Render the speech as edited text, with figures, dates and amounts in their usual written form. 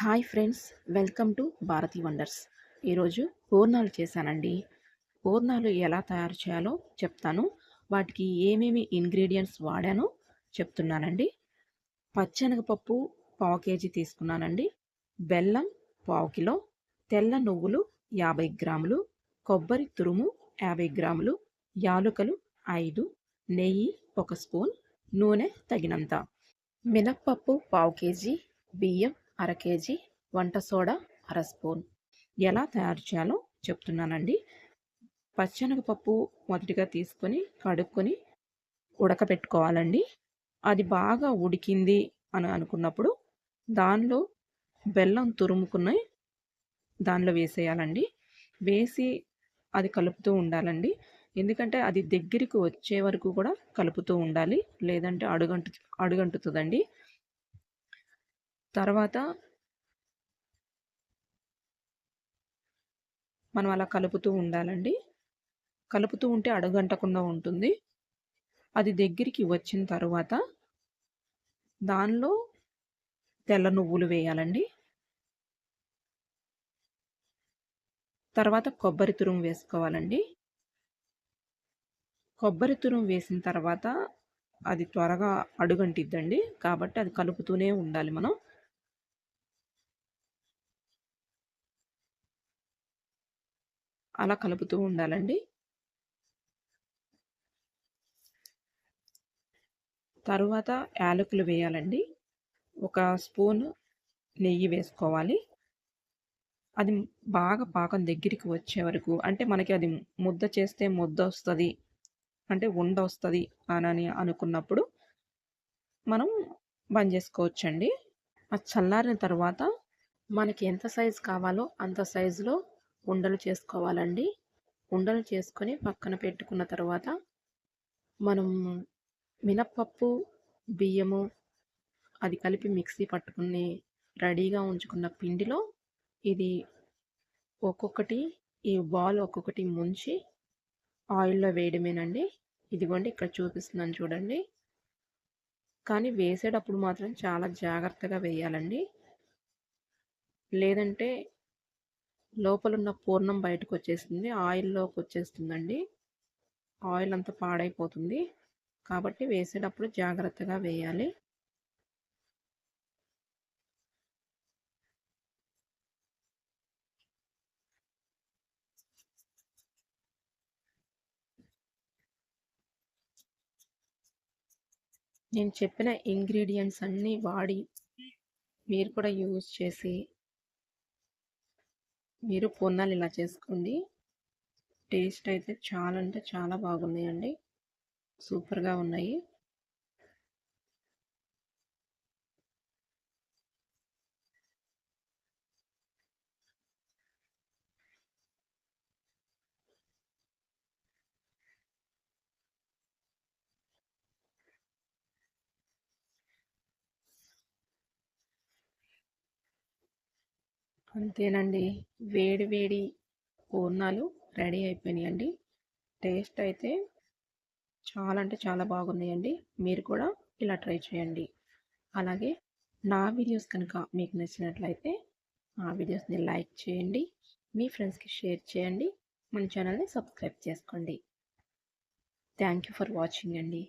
Hi friends, welcome to Bharathi wonders. ఈరోజు పూర్ణాలు చేశానండి. పూర్ణాలు ఎలా తయారు చేయాలో చెప్తాను. వాటికి ఏమేమి ఇంగ్రీడియంట్స్ వాడానో చెప్తున్నానండి. పచ్చెనగపప్పు పావు కేజీ తీసుకున్నానండి. బెల్లం పావు కిలో, తెల్ల నువ్వులు 50 గ్రాములు, కొబ్బరి తురుము 50 గ్రాములు, యాలుకలు 5, నెయ్యి 1 స్పూన్, నూనె తగినంత, మినప్పప్పు పావు కేజీ, బియ్యం అర కేజీ, వంట సోడా అర స్పూన్. ఎలా తయారు చేయాలో చెప్తున్నానండి. పచ్చెనగపప్పు మొదటిగా తీసుకొని కడుక్కొని ఉడకపెట్టుకోవాలండి. అది బాగా ఉడికింది అని అనుకున్నప్పుడు దానిలో బెల్లం తురుముకుని దానిలో వేసేయాలండి. వేసి అది కలుపుతూ ఉండాలండి. ఎందుకంటే అది దగ్గరికి వచ్చే వరకు కూడా కలుపుతూ ఉండాలి, లేదంటే అడుగంటుతుందండి. తర్వాత మనం అలా కలుపుతూ ఉండాలండి. కలుపుతూ ఉంటే అడుగంటకుండా ఉంటుంది. అది దగ్గరికి వచ్చిన తర్వాత దానిలో తెల్ల నువ్వులు వేయాలండి. తర్వాత కొబ్బరి తురుము వేసుకోవాలండి. కొబ్బరి తురుము వేసిన తర్వాత అది త్వరగా అడుగంటిద్దండి. కాబట్టి అది కలుపుతూనే ఉండాలి మనం. అలా కలుపుతూ ఉండాలండి. తరువాత యాలకులు వేయాలండి. 1 స్పూన్ నెయ్యి వేసుకోవాలి. అది బాగా పాకం దగ్గరికి వచ్చే వరకు, అంటే మనకి అది ముద్ద చేస్తే ముద్ద వస్తుంది, అంటే ఉండ వస్తుంది అని అనుకున్నప్పుడు మనం బంద్ చేసుకోవచ్చండి. అది చల్లారిన తర్వాత మనకి ఎంత సైజు కావాలో అంత సైజులో ఉండలు చేసుకోవాలండి. ఉండలు చేసుకొని పక్కన పెట్టుకున్న తర్వాత మనం మినప్పప్పు, బియ్యము అది కలిపి మిక్సీ పట్టుకుని రెడీగా ఉంచుకున్న పిండిలో ఇది ఒక్కొక్కటి, ఈ బాల్ ఒక్కొక్కటి ముంచి ఆయిల్లో వేయడమేనండి. ఇదిగోండి ఇక్కడ చూపిస్తున్నాను చూడండి. కానీ వేసేటప్పుడు మాత్రం చాలా జాగ్రత్తగా వేయాలండి, లేదంటే లోపలున్న పూర్ణం బయటకు వచ్చేస్తుంది, ఆయిల్లోకి వచ్చేస్తుందండి. ఆయిల్ అంతా పాడైపోతుంది. కాబట్టి వేసేటప్పుడు జాగ్రత్తగా వేయాలి. నేను చెప్పిన ఇంగ్రీడియంట్స్ అన్నీ వాడి మీరు కూడా యూజ్ చేసి మీరు పూర్ణాలు ఇలా చేసుకోండి. టేస్ట్ అయితే చాలా అంటే చాలా బాగున్నాయండి. సూపర్గా ఉన్నాయి. అంతేనండి, వేడి వేడి పూర్ణాలు రెడీ అయిపోయినాయండి. టేస్ట్ అయితే చాలా అంటే చాలా బాగున్నాయండి. మీరు కూడా ఇలా ట్రై చేయండి. అలాగే నా వీడియోస్ కనుక మీకు నచ్చినట్లయితే ఆ వీడియోస్ని లైక్ చేయండి, మీ ఫ్రెండ్స్కి షేర్ చేయండి, మన ఛానల్ని సబ్స్క్రైబ్ చేసుకోండి. థ్యాంక్ యూ ఫర్ వాచింగ్ అండి.